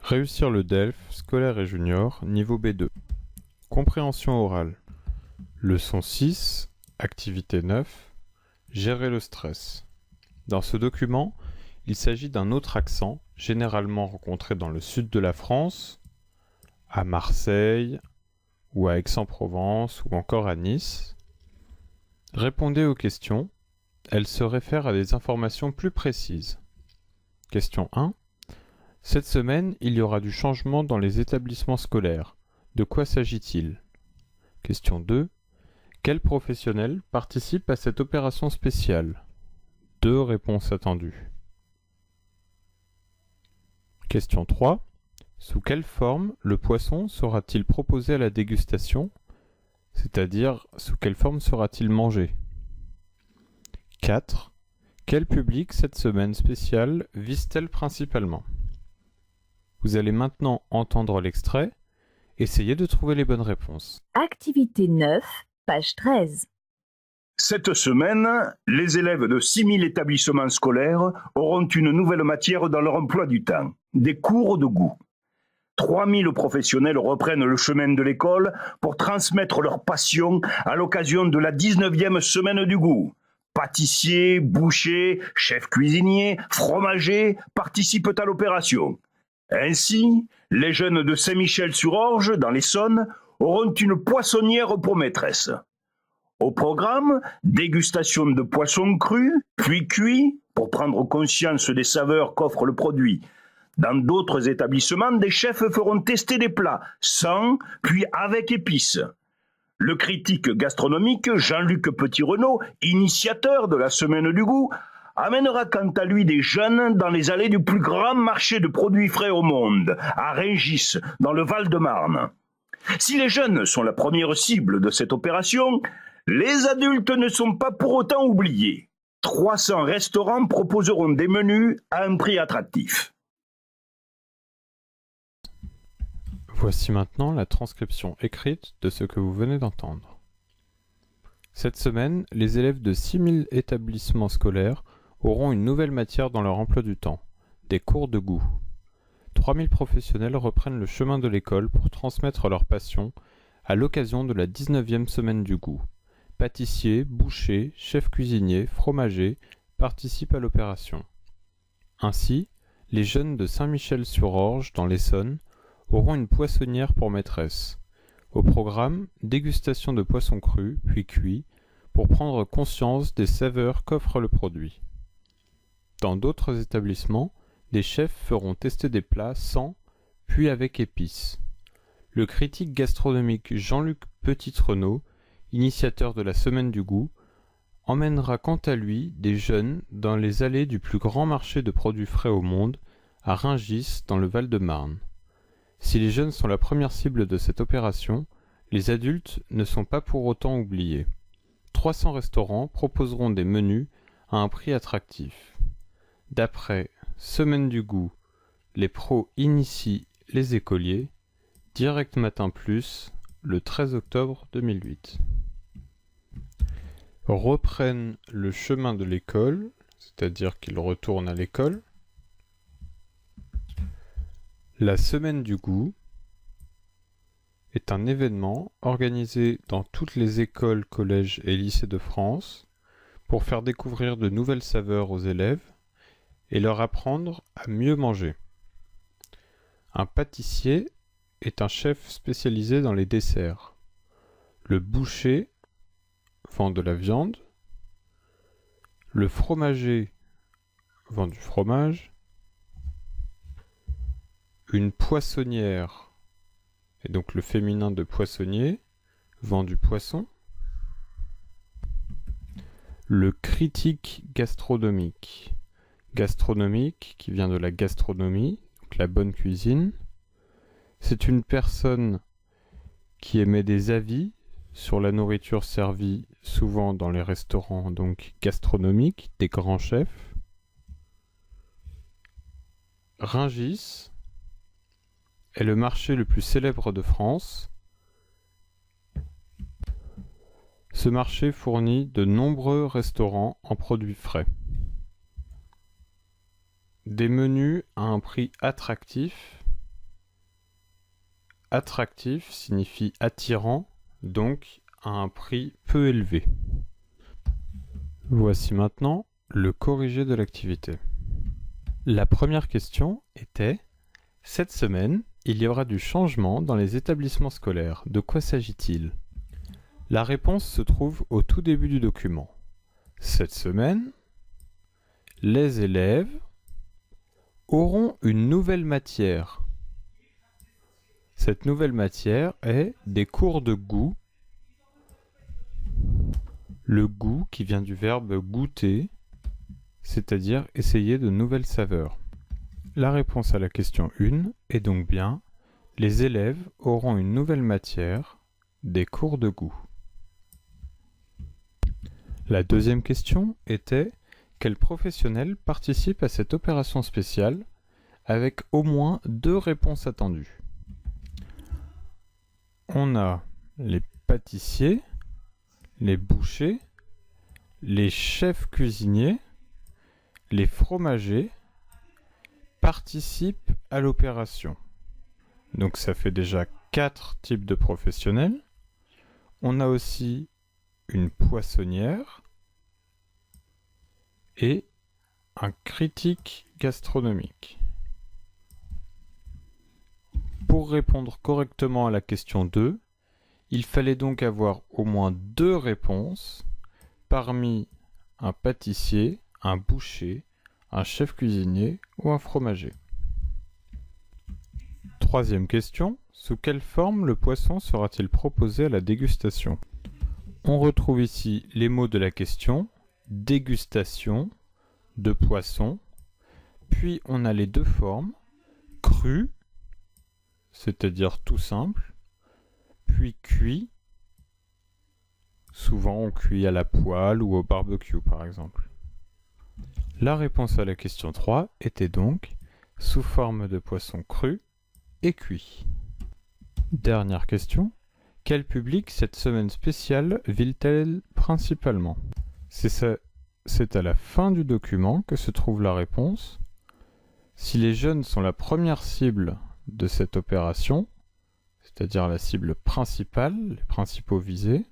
Réussir le DELF, scolaire et junior, niveau B2. Compréhension orale. Leçon 6, activité 9, gérer le stress. Dans ce document, il s'agit d'un autre accent, généralement rencontré dans le sud de la France, à Marseille, ou à Aix-en-Provence, ou encore à Nice. Répondez aux questions. Elles se réfèrent à des informations plus précises. Question 1. Cette semaine, il y aura du changement dans les établissements scolaires. De quoi s'agit-il? Question 2. Quel professionnel participe à cette opération spéciale? 2 réponses attendues. Question 3. Sous quelle forme le poisson sera-t-il proposé à la dégustation? C'est-à-dire, sous quelle forme sera-t-il mangé? 4. Quel public cette semaine spéciale vise-t-elle principalement? Vous allez maintenant entendre l'extrait. Essayez de trouver les bonnes réponses. Activité 9, page 13. Cette semaine, les élèves de 6000 établissements scolaires auront une nouvelle matière dans leur emploi du temps, des cours de goût. 3000 professionnels reprennent le chemin de l'école pour transmettre leur passion à l'occasion de la 19e semaine du goût. Pâtissiers, bouchers, chefs cuisiniers, fromagers participent à l'opération. Ainsi, les jeunes de Saint-Michel-sur-Orge, dans l'Essonne, auront une poissonnière pour maîtresse. Au programme, dégustation de poissons crus, puis cuits, pour prendre conscience des saveurs qu'offre le produit. Dans d'autres établissements, des chefs feront tester des plats sans, puis avec épices. Le critique gastronomique Jean-Luc Petit-Renaud, initiateur de la Semaine du goût, amènera quant à lui des jeunes dans les allées du plus grand marché de produits frais au monde, à Rungis, dans le Val-de-Marne. Si les jeunes sont la première cible de cette opération, les adultes ne sont pas pour autant oubliés. 300 restaurants proposeront des menus à un prix attractif. Voici maintenant la transcription écrite de ce que vous venez d'entendre. Cette semaine, les élèves de 6000 établissements scolaires auront une nouvelle matière dans leur emploi du temps, des cours de goût. 3000 professionnels reprennent le chemin de l'école pour transmettre leur passion à l'occasion de la 19e semaine du goût. Pâtissiers, bouchers, chefs cuisiniers, fromagers participent à l'opération. Ainsi, les jeunes de Saint-Michel-sur-Orge, dans l'Essonne, auront une poissonnière pour maîtresse. Au programme, dégustation de poissons crus, puis cuits, pour prendre conscience des saveurs qu'offre le produit. Dans d'autres établissements, des chefs feront tester des plats sans, puis avec épices. Le critique gastronomique Jean-Luc Petit-Renaud, initiateur de la Semaine du goût, emmènera quant à lui des jeunes dans les allées du plus grand marché de produits frais au monde, à Rungis, dans le Val-de-Marne. Si les jeunes sont la première cible de cette opération, les adultes ne sont pas pour autant oubliés. 300 restaurants proposeront des menus à un prix attractif. D'après Semaine du goût, les pros initient les écoliers, Direct Matin Plus, le 13 octobre 2008. Reprennent le chemin de l'école, c'est-à-dire qu'ils retournent à l'école. La Semaine du goût est un événement organisé dans toutes les écoles, collèges et lycées de France pour faire découvrir de nouvelles saveurs aux élèves et leur apprendre à mieux manger. Un pâtissier est un chef spécialisé dans les desserts. Le boucher vend de la viande. Le fromager vend du fromage. Une poissonnière, et donc le féminin de poissonnier, vend du poisson. Le critique gastronomique, qui vient de la gastronomie, donc la bonne cuisine. C'est une personne qui émet des avis sur la nourriture servie souvent dans les restaurants donc gastronomiques des grands chefs. Rungis est le marché le plus célèbre de France. Ce marché fournit de nombreux restaurants en produits frais. Des menus à un prix attractif attractif signifie attirant, donc à un prix peu élevé. Voici maintenant le corrigé de l'activité. La première question était: cette semaine, il y aura du changement dans les établissements scolaires. De quoi s'agit-il? La réponse se trouve au tout début du document. Cette semaine, les élèves auront une nouvelle matière. Cette nouvelle matière est des cours de goût. Le goût qui vient du verbe goûter, c'est-à-dire essayer de nouvelles saveurs. La réponse à la question 1 est donc bien: les élèves auront une nouvelle matière, des cours de goût. La deuxième question était: quel professionnel participe à cette opération spéciale, avec au moins 2 réponses attendues? On a les pâtissiers, les bouchers, les chefs cuisiniers, les fromagers participent à l'opération. Donc ça fait déjà 4 types de professionnels. On a aussi une poissonnière et un critique gastronomique. Pour répondre correctement à la question 2, il fallait donc avoir au moins 2 réponses parmi un pâtissier, un boucher, un chef cuisinier ou un fromager. Troisième question: sous quelle forme le poisson sera-t-il proposé à la dégustation? On retrouve ici les mots de la question: dégustation de poisson, puis on a les 2 formes: cru, c'est-à-dire tout simple, puis cuit. Souvent on cuit à la poêle ou au barbecue par exemple. La réponse à la question 3 était donc sous forme de poisson cru et cuit. Dernière question: quel public cette semaine spéciale vise-t-elle principalement? C'est à la fin du document que se trouve la réponse. Si les jeunes sont la première cible de cette opération, c'est-à-dire la cible principale, les principaux visés,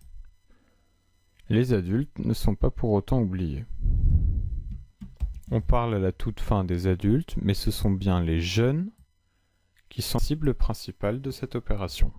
les adultes ne sont pas pour autant oubliés. On parle à la toute fin des adultes, mais ce sont bien les jeunes qui sont la cible principale de cette opération.